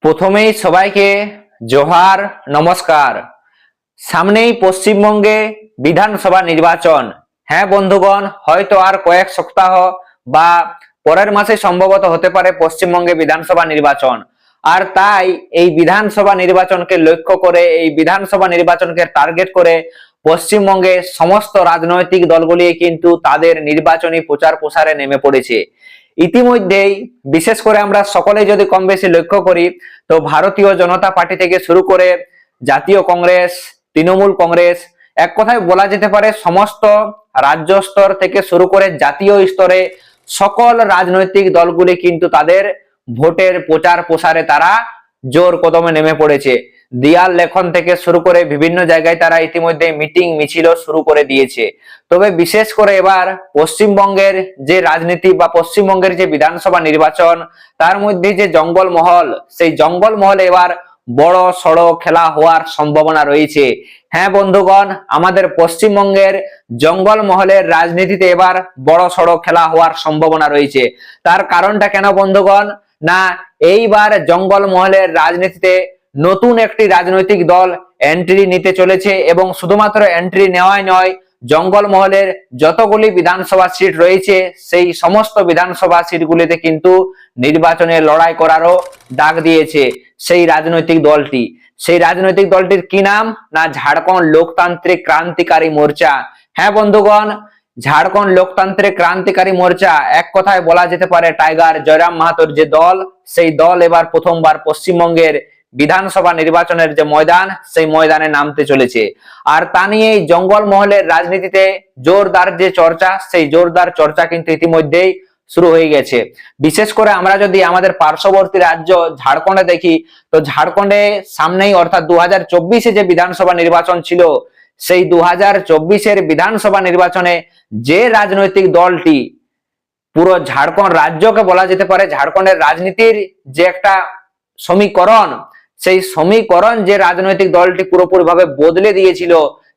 প্রথমেই সবাইকে জোহার নমস্কার। সামনেই পশ্চিমবঙ্গে বিধানসভা নির্বাচন। হ্যাঁ বন্ধুগণ, হয়তো আর কয়েক সপ্তাহ বা পরের মাসে সম্ভবত হতে পারে পশ্চিমবঙ্গে বিধানসভা নির্বাচন। আর তাই এই বিধানসভা নির্বাচনকে লক্ষ্য করে, এই বিধানসভা নির্বাচনকে টার্গেট করে পশ্চিমবঙ্গে সমস্ত রাজনৈতিক দলগুলি কিন্তু তাদের নির্বাচনী প্রচার প্রসারে নেমে পড়েছে। ইতিমধ্যেই বিশেষ করে আমরা সকলেই যদি কম বেশি লক্ষ্য করি, তো ভারতীয় জনতা পার্টি থেকে শুরু করে জাতীয় কংগ্রেস, তৃণমূল কংগ্রেস, এক কথায় বলা যেতে পারে সমস্ত রাজ্য স্তর থেকে শুরু করে জাতীয় স্তরে সকল রাজনৈতিক দলগুলি কিন্তু তাদের ভোটের প্রচার প্রসারে তারা জোর কদমে নেমে পড়েছে। দেয়াল লেখন থেকে শুরু করে বিভিন্ন জায়গায় তারা ইতিমধ্যে মিটিং মিছিল শুরু করে দিয়েছে। তবে বিশেষ করে এবার পশ্চিমবঙ্গের যে রাজনীতি বা পশ্চিমবঙ্গের যে বিধানসভা নির্বাচন, তার মধ্যে যে জঙ্গলমহল, সেই জঙ্গলমহল এবার বড় সড়ো খেলা হওয়ার সম্ভাবনা রয়েছে। হ্যাঁ বন্ধুগণ, আমাদের পশ্চিমবঙ্গের জঙ্গলমহলের রাজনীতিতে এবার বড় সড়ো খেলা হওয়ার সম্ভাবনা রয়েছে। তার কারণটা কেন বন্ধুগণ? না, এইবার জঙ্গলমহলের রাজনীতিতে নতুন একটি রাজনৈতিক দল এন্ট্রি নিতে চলেছে, এবং শুধুমাত্র এন্ট্রি নেওয়াই নয়, জঙ্গলমহলের যতগুলি বিধানসভা সিট রয়েছে সেই সমস্ত বিধানসভা সিটগুলিতে কিন্তু নির্বাচনে লড়াই করারও ডাক দিয়েছে সেই রাজনৈতিক দলটি। সেই রাজনৈতিক দলটির কি নাম? না, ঝাড়খণ্ড লোকতান্ত্রিক ক্রান্তিকারী মোর্চা। হ্যাঁ বন্ধুগণ, ঝাড়খণ্ড লোকতান্ত্রিক ক্রান্তিকারী মোর্চা, এক কথায় বলা যেতে পারে টাইগার জয়রাম মাহাতোর যে দল, সেই দল এবার প্রথমবার পশ্চিমবঙ্গের বিধানসভা নির্বাচনের যে ময়দান, সেই ময়দানে নামতে চলেছে। আর তা নিয়ে জঙ্গলমহলের রাজনীতিতে জোরদার যে চর্চা, সেই জোরদার চর্চা কিন্তু ইতিমধ্যেই শুরু হয়ে গেছে। বিশেষ করে আমরা যদি আমাদের পার্শ্ববর্তী রাজ্য ঝাড়খণ্ডে দেখি, তো ঝাড়খণ্ডে সামনেই অর্থাৎ 2024-এ যে বিধানসভা নির্বাচন ছিল, সেই 2024-এর বিধানসভা নির্বাচনে যে রাজনৈতিক দলটি পুরো ঝাড়খণ্ড রাজ্যকে বলা যেতে পারে ঝাড়খণ্ডের রাজনীতির যে একটা সমীকরণ, সেই সমীকরণ যে রাজনৈতিক দলটি পুরোপুরিভাবে বদলে দিয়েছিল,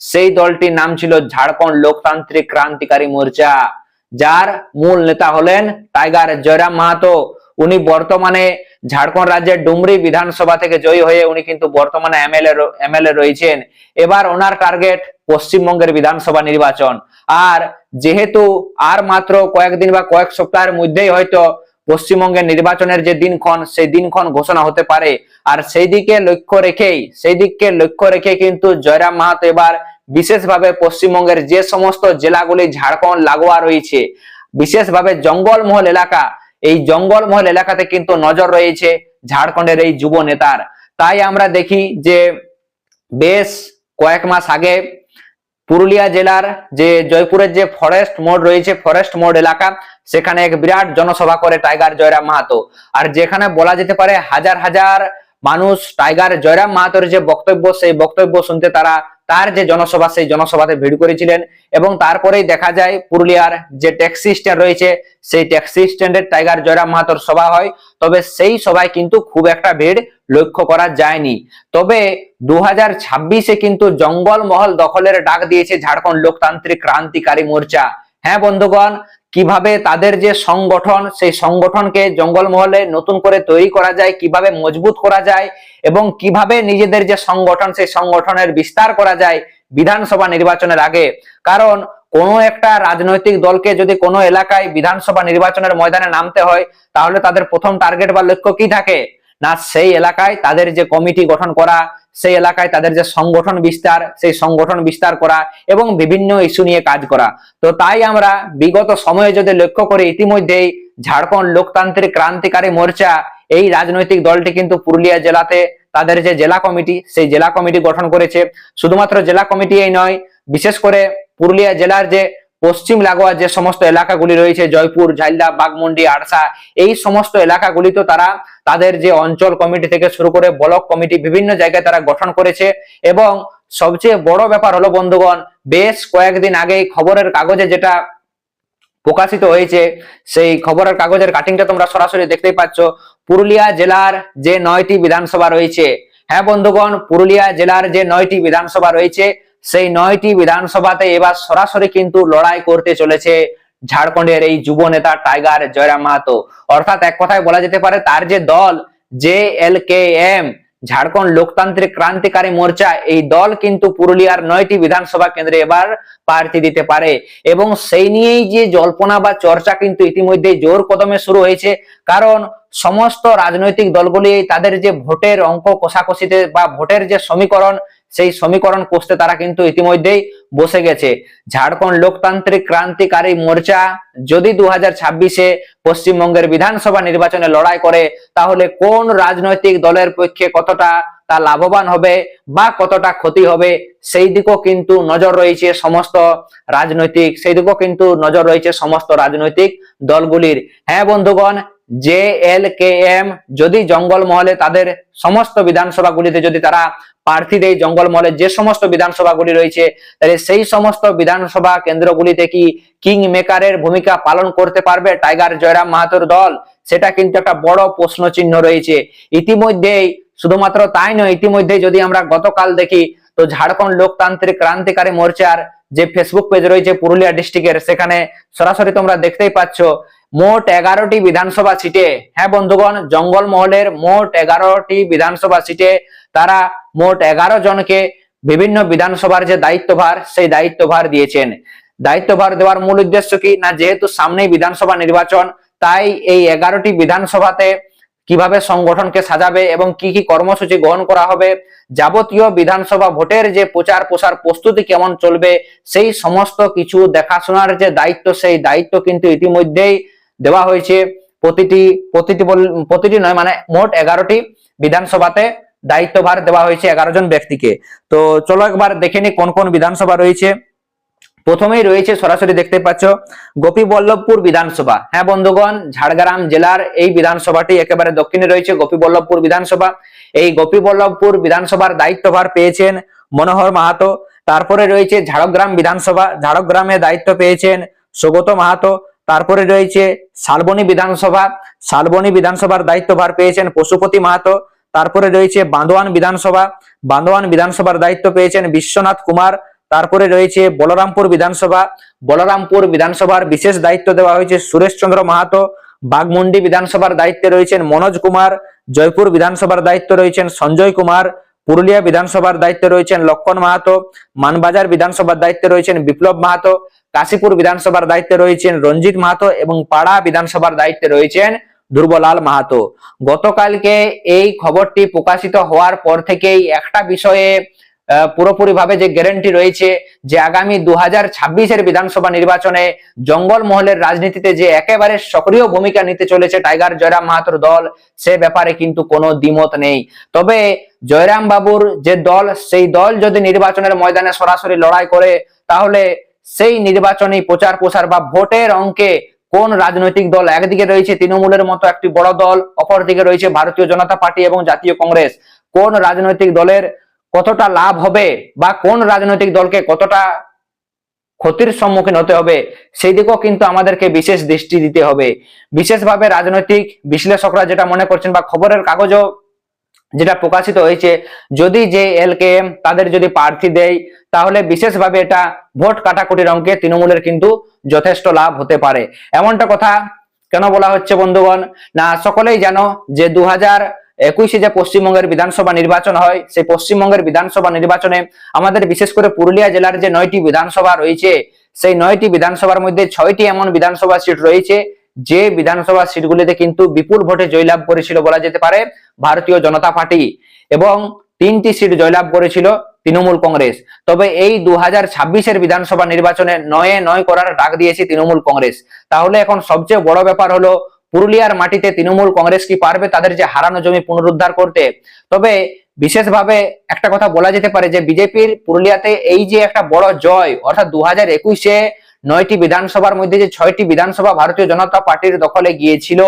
সেই দলটির নাম ছিল ঝাড়খণ্ড লোকতান্ত্রিক ক্রান্তিকারী মোর্চা, যার মূল নেতা হলেন টাইগার জয়রাম মাহাতো। উনি বর্তমানে ঝাড়খণ্ড রাজ্যের ডুমরি বিধানসভা থেকে জয়ী হয়ে উনি কিন্তু বর্তমানে এমএলএ রয়েছেন। এবার ওনার টার্গেট পশ্চিমবঙ্গের বিধানসভা নির্বাচন। আর যেহেতু আর মাত্র কয়েকদিন বা কয়েক সপ্তাহের মধ্যেই হয়তো পশ্চিমবঙ্গের নির্বাচনের যে দিনক্ষণ, সেই দিনক্ষণ ঘোষণা হতে পারে। আর সেই দিকে লক্ষ্য রেখে কিন্তু জয়রাম মাহাতো এবার বিশেষভাবে পশ্চিমবঙ্গের যে সমস্ত জেলাগুলি ঝাড়খণ্ড লাগোয়া রয়েছে, বিশেষভাবে জঙ্গলমহল এলাকা, এই জঙ্গলমহল এলাকাতে কিন্তু নজর রয়েছে ঝাড়খণ্ডের এই যুব নেতার। তাই আমরা দেখি যে বেশ কয়েক মাস আগে পুরুলিয়া জেলার যে জয়পুরের যে ফরেস্ট মোড় রয়েছে, ফরেস্ট মোড় এলাকা, সেখানে এক বিরাট জনসভা করে টাইগার জয়রাম মাহাতো। আর যেখানে বলা যেতে পারে হাজার হাজার মানুষ টাইগার জয়রাম মাহাতোর যে বক্তব্য, সেই বক্তব্য শুনতে তার যে জনসভা, সেই জনসভাতে ভিড় করেছিলেন। এবং তারপরেই দেখা যায় পুরুলিয়ার যে ট্যাক্সি স্ট্যান্ড রয়েছে, সেই ট্যাক্সি স্ট্যান্ডে টাইগার জয়রাম মাহাতোর সভা হয়। তবে সেই সভায় কিন্তু খুব একটা ভিড় লক্ষ্য করা যায়নি। তবে 2026-এ কিন্তু জঙ্গলমহল দখলের ডাক দিয়েছে ঝাড়খণ্ড লোকতান্ত্রিক ক্রান্তিকারী মোর্চা। হ্যাঁ বন্ধুগণ, কিভাবে তাদের যে সংগঠন, সেই সংগঠনকে জঙ্গলমহলে নতুন করে তৈরি করা যায়, কিভাবে মজবুত করা যায়, এবং কিভাবে নিজেদের যে সংগঠন, সেই সংগঠনের বিস্তার করা যায় বিধানসভা নির্বাচনের আগে। কারণ কোনো একটা রাজনৈতিক দলকে যদি কোনো এলাকায় বিধানসভা নির্বাচনের ময়দানে নামতে হয়, তাহলে তাদের প্রথম টার্গেট বা লক্ষ্য কি থাকে? না, সেই এলাকায় তাদের যে কমিটি গঠন করা, সেই এলাকায় তাদের যে সংগঠন বিস্তার, সেই সংগঠন বিস্তার করা এবং বিভিন্ন ইস্যু নিয়ে কাজ করা। তো তাই আমরা বিগত সময়ে যদি লক্ষ্য করি, ইতিমধ্যেই ঝাড়খণ্ড লোকতান্ত্রিক ক্রান্তিকারী মোর্চা এই রাজনৈতিক দলটি কিন্তু পুরুলিয়া জেলাতে তাদের যে জেলা কমিটি, সেই জেলা কমিটি গঠন করেছে। শুধুমাত্র জেলা কমিটি এই নয়, বিশেষ করে পুরুলিয়া জেলার যে পশ্চিম লাগোয়া যে সমস্ত এলাকাগুলি রয়েছে, জয়পুর, ঝালদা, বাগমুন্ডি, আড়সা, এই সমস্ত এলাকাগুলিতে তারা তাদের যে অঞ্চল কমিটি থেকে শুরু করে ব্লক কমিটি বিভিন্ন জায়গায় তারা গঠন করেছে। এবং সবচেয়ে বড় ব্যাপার হলো বন্ধুগণ, বেশ কয়েকদিন আগে খবরের কাগজে যেটা প্রকাশিত হয়েছে, সেই খবরের কাগজের কাটিংটা তোমরা সরাসরি দেখতেই পাচ্ছ। পুরুলিয়া জেলার যে 9টি বিধানসভা রয়েছে, হ্যাঁ বন্ধুগণ, পুরুলিয়া জেলার যে 9টি বিধানসভা রয়েছে, সেই 9টি বিধানসভাতে এবার সরাসরি কিন্তু লড়াই করতে চলেছে ঝাড়খণ্ডের এই যুব নেতা টাইগার জয়রাম মাহাতো। অর্থাৎ এক কথায় বলা যেতে পারে তার যে দল, JLKM ঝাড়খণ্ড লোকতান্ত্রিক ক্রান্তিকারী মোর্চা, এই দল কিন্তু পুরুলিয়ার 9টি বিধানসভা কেন্দ্রে এবার প্রার্থী দিতে পারে। এবং সেই নিয়েই যে জল্পনা বা চর্চা কিন্তু ইতিমধ্যে জোর কদমে শুরু হয়েছে, কারণ সমস্ত রাজনৈতিক দলগুলি তাদের যে ভোটের অঙ্ক কষাকষিতে বা ভোটের যে সমীকরণ, সেই সমীকরণ কষতে তারা কিন্তু ইতিমধ্যেই বসে গেছে। ঝাড়খণ্ড লোকতান্ত্রিক ক্রান্তিকারী মোর্চা যদি 2026-এ পশ্চিমবঙ্গের বিধানসভা নির্বাচনে লড়াই করে, তাহলে কোন রাজনৈতিক দলের পক্ষে কতটা তা লাভবান হবে বা কতটা ক্ষতি হবে, সেই দিকেও কিন্তু নজর রয়েছে সমস্ত রাজনৈতিক দলগুলির। হ্যাঁ বন্ধুগণ, JLKM যদি জঙ্গলমহলে তাদের সমস্ত বিধানসভাগুলিতে যদি তারা প্রার্থী দেয়, জঙ্গলমহলে যে সমস্ত বিধানসভাগুলি রয়েছে, তাহলে সেই সমস্ত বিধানসভা কেন্দ্রগুলিতে কি কিং মেকারের ভূমিকা পালন করতে পারবে টাইগার জয়রাম মাহাতোর দল? সেটা কিন্তু একটা বড় প্রশ্ন চিহ্ন রয়েছে। ইতিমধ্যেই শুধুমাত্র তাই নয়, ইতিমধ্যে যদি আমরা গতকাল দেখি, তো ঝাড়খণ্ড লোকতান্ত্রিক ক্রান্তিকারী মোর্চার যে ফেসবুক পেজ রয়েছে পুরুলিয়া ডিস্ট্রিক্টের, সেখানে সরাসরি তোমরা দেখতেই পাচ্ছ মোট 11টি বিধানসভা সিটে, হ্যাঁ বন্ধুগণ, জঙ্গলমহলের মোট 11টি বিধানসভা সিটে তারা মোট 11 জনকে বিভিন্ন বিধানসভার যে দায়িত্বভার, সেই দায়িত্বভার দিয়েছেন। দায়িত্বভার দেওয়ার মূল উদ্দেশ্য কি না, যেহেতু সামনেই বিধানসভা নির্বাচন, তাই এই 11টি বিধানসভাতে কিভাবে সংগঠনকে সাজাবে এবং কি কি কর্মসূচি গ্রহণ করা হবে, যাবতীয় বিধানসভা ভোটের যে প্রচার প্রসার প্রস্তুতি কেমন চলবে, সেই সমস্ত কিছু দেখাশোনার যে দায়িত্ব, সেই দায়িত্ব কিন্তু ইতিমধ্যেই দেওয়া হয়েছে প্রতিটি নয়, মানে মোট 11টি বিধানসভাতে দায়িত্বভার দেওয়া হয়েছে 11 জন ব্যক্তিকে। তো চলো একবার দেখে নি কোন কোন বিধানসভা রয়েছে। প্রথমেই রয়েছে, সরাসরি দেখতে পাচ্ছ, গোপীবল্লভপুর বিধানসভা। হ্যাঁ বন্ধুগণ, ঝাড়গ্রাম জেলার এই বিধানসভাটি একেবারে দক্ষিণে রয়েছে গোপীবল্লভপুর বিধানসভা। এই গোপীবল্লভপুর বিধানসভার দায়িত্বভার পেয়েছেন মনোহর মাহাতো। তারপরে রয়েছে ঝাড়গ্রাম বিধানসভা, ঝাড়গ্রামে দায়িত্ব পেয়েছেন সৌগত মাহাতো। তারপরে রয়েছে শালবনী বিধানসভা, শালবনী বিধানসভার দায়িত্বভার পেয়েছেন পশুপতি মাহাতো। তারপরে রয়েছে বান্দোয়ান বিধানসভা, বান্দোয়ান বিধানসভার দায়িত্ব পেয়েছেন বিশ্বনাথ কুমার। তারপরে রয়েছে বলরামপুর বিধানসভা, বলরামপুর বিধানসভার বিশেষ দায়িত্ব দেওয়া হয়েছে সুরেশ চন্দ্র মাহাতো। বাগমুন্ডি বিধানসভার দায়িত্বে রয়েছেন মনোজ কুমার। জয়পুর বিধানসভার দায়িত্ব রয়েছেন সঞ্জয় কুমার। পুরুলিয়া বিধানসভার দায়িত্বে রয়েছেন লক্ষণ মাহাতো। মানবাজার বিধানসভার দায়িত্বে রয়েছেন বিপ্লব মাহাতো। কাশীপুর বিধানসভার দায়িত্বে রয়েছেন রঞ্জিত মাহাতো এবং পাড়া বিধানসভার দায়িত্বে রয়েছেন ধ্রুবলাল মাহাতো। গতকালকে এই খবরটি প্রকাশিত হওয়ার পর থেকেই একটা বিষয়ে পুরোপুরি ভাবে যে গ্যারান্টি রয়েছে যে আগামী 2026-এর বিধানসভা নির্বাচনে জঙ্গলমহলের রাজনীতিতে যে একেবারে সক্রিয় ভূমিকা নিতে চলেছে টাইগার জয়রাম মাহাতোর দল, সে ব্যাপারে কিন্তু কোনো দ্বিমত নেই। তবে জয়রাম বাবুর যে দল, সেই দল যদি নির্বাচনের ময়দানে সরাসরি লড়াই করে, তাহলে সেই নির্বাচনী প্রচার প্রসার বা ভোটের অঙ্কে কোন রাজনৈতিক দল, একদিকে রয়েছে তৃণমূলের মতো একটি বড় দল, অপরদিকে রয়েছে ভারতীয় জনতা পার্টি এবং জাতীয় কংগ্রেস, কোন রাজনৈতিক দলের কতটা লাভ হবে বা কোন রাজনৈতিক দলকে কতটা ক্ষতির সম্মুখীন হতে হবে, সেই দিকেও কিন্তু আমাদেরকে বিশেষ দৃষ্টি দিতে হবে। বিশেষভাবে রাজনৈতিক বিশ্লেষকরা যেটা মনে করছেন বা খবরের কাগজও যেটা প্রকাশিত হয়েছে, যদি JLKM তাদের যদি প্রার্থী দেয়, তাহলে বিশেষভাবে এটা ভোট কাটাকুটির অঙ্কে তৃণমূলের কিন্তু যথেষ্ট লাভ হতে পারে। এমনটা কথা কেন বলা হচ্ছে বন্ধুগণ, না সকলেই জানো যে 2021-এ যে পশ্চিমবঙ্গের বিধানসভা নির্বাচন হয়, সেই পশ্চিমবঙ্গের বিধানসভা নির্বাচনে আমাদের বিশেষ করে পুরুলিয়া জেলার যে 9টি বিধানসভা রয়েছে, সেই 9টি বিধানসভার মধ্যে 6টি এমন বিধানসভা সিট রয়েছে যে বিধানসভা সিটগুলিতে কিন্তু বিপুল ভোটে জয়লাভ করেছিল বলা যেতে পারে ভারতীয় জনতা পার্টি, এবং 3টি সিট জয়লাভ করেছিল তৃণমূল কংগ্রেস। তবে এই 2026-এর বিধানসভা নির্বাচনে 9-9 করার ডাক দিয়েছে তৃণমূল কংগ্রেস। তাহলে এখন সবচেয়ে বড় ব্যাপার হলো পুরুলিয়ার মাটিতে তৃণমূল কংগ্রেস কি পারবে তাদের যে হারানো জমি পুনরুদ্ধার করতে? তবে বিশেষভাবে একটা কথা বলা যেতে পারে যে বিজেপির পুরুলিয়াতে এই যে একটা বড় জয়, অর্থাৎ 2021-এ 9টি বিধানসভার মধ্যে যে 6টি বিধানসভা ভারতীয় জনতা পার্টির দখলে গিয়েছিল,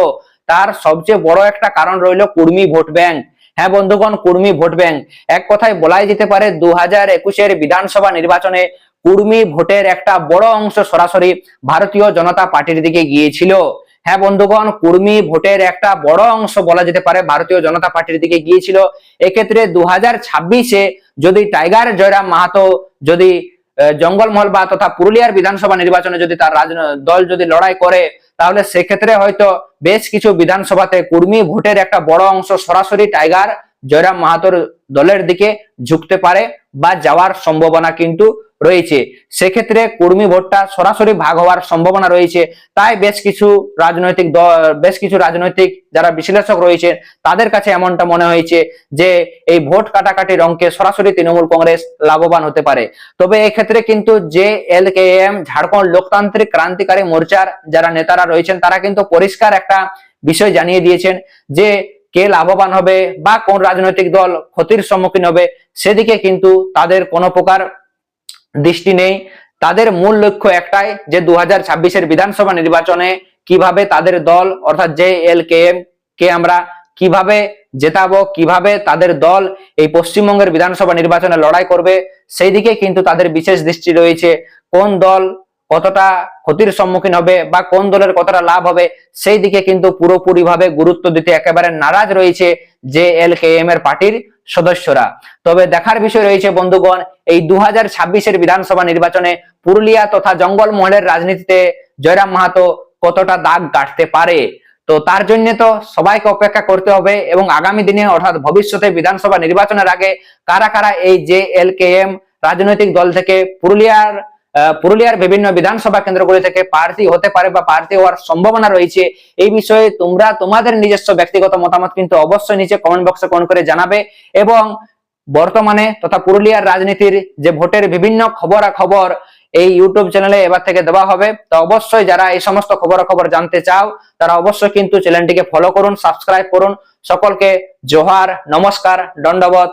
তার সবচেয়ে বড় একটা কারণ রইল কুর্মী ভোট ব্যাংক। হ্যাঁ বন্ধুগণ, কুর্মী ভোট ব্যাংক, এক কথায় বলাই যেতে পারে 2021-এর বিধানসভা নির্বাচনে কুর্মী ভোটের একটা বড় অংশ সরাসরি ভারতীয় জনতা পার্টির দিকে গিয়েছিল। হ্যাঁ বন্ধুগণ, কুর্মী ভোটের একটা বড় অংশ বলা যেতে পারে ভারতীয় জনতা পার্টির দিকে গিয়েছিল। এক্ষেত্রে 2026-এ যদি টাইগার জয়রাম মাহাতো যদি জঙ্গলমহল বা তথা পুরুলিয়ার বিধানসভা নির্বাচনে যদি তার দল যদি লড়াই করে, তাহলে সেক্ষেত্রে হয়তো বেশ কিছু বিধানসভাতে কুর্মী ভোটের একটা বড় অংশ সরাসরি টাইগার জয়রাম মাহাতোর দলের দিকে ঝুঁকতে পারে বা যাওয়ার সম্ভাবনা কিন্তু রয়েছে। সেক্ষেত্রে কুর্মী ভোটটা সরাসরি ভাগ হওয়ার সম্ভাবনা রয়েছে। তাই বেশ কিছু রাজনৈতিক যারা বিশ্লেষক রয়েছে তাদের কাছে এমনটা মনে হয়েছে যে এই ভোট কাটাকাটির অঙ্কে সরাসরি তৃণমূল কংগ্রেস লাভবান হতে পারে। তবে এক্ষেত্রে কিন্তু JLKM ঝাড়খণ্ড লোকতান্ত্রিক ক্রান্তিকারী মোর্চার যারা নেতারা রয়েছেন তারা কিন্তু পরিষ্কার একটা বিষয় জানিয়ে দিয়েছেন যে কে লাভবান হবে বা কোন রাজনৈতিক দল ক্ষতির সম্মুখীন হবে সেদিকে কিন্তু তাদের কোনো প্রকার দৃষ্টি নেই। তাদের মূল লক্ষ্য একটাই যে 2026-এর বিধানসভা নির্বাচনে কিভাবে তাদের দল অর্থাৎ JLKM কে আমরা কিভাবে জেতাবো, কিভাবে তাদের দল এই পশ্চিমবঙ্গের বিধানসভা নির্বাচনে লড়াই করবে সেই দিকে কিন্তু তাদের বিশেষ দৃষ্টি রয়েছে। কোন দল কতটা ক্ষতির সম্মুখীন হবে বা কোন দলের কতটা লাভ হবে সেই দিকে কিন্তু পুরোপুরিভাবে গুরুত্ব দিতে একেবারে নারাজ রয়েছে JLKM এর পার্টির সদস্যরা। তবে দেখার বিষয় রয়েছে বন্ধুগণ, এই 2026-এর বিধানসভা নির্বাচনে পুরুলিয়া তথা জঙ্গলমহলের রাজনীতিতে জয়রাম মাহাতো কতটা দাগ কাটতে পারে। তো তার জন্য তো সবাইকে অপেক্ষা করতে হবে এবং আগামী দিনে অর্থাৎ ভবিষ্যতে বিধানসভা নির্বাচনের আগে কারা কারা এই JLKM রাজনৈতিক দল থেকে পুরুলিয়ার বিভিন্ন বিধানসভা কেন্দ্রগুলি থেকে প্রার্থী হতে পারে বা প্রার্থী হওয়ার সম্ভাবনা রয়েছে, এই বিষয়ে তোমরা তোমাদের নিজস্ব ব্যক্তিগত মতামত কিন্তু অবশ্যই নিচে কমেন্ট বক্সে কমেন্ট করে জানাবে। এবং বর্তমানে তথা পুরুলিয়ার রাজনীতির যে ভোটের বিভিন্ন খবরাখবর এই ইউটিউব চ্যানেলে এবার থেকে দেওয়া হবে। তো অবশ্যই যারা এই সমস্ত খবরাখবর জানতে চাও তারা অবশ্যই কিন্তু চ্যানেলটিকে ফলো করুন, সাবস্ক্রাইব করুন। সকলকে জোহার, নমস্কার, দণ্ডবত।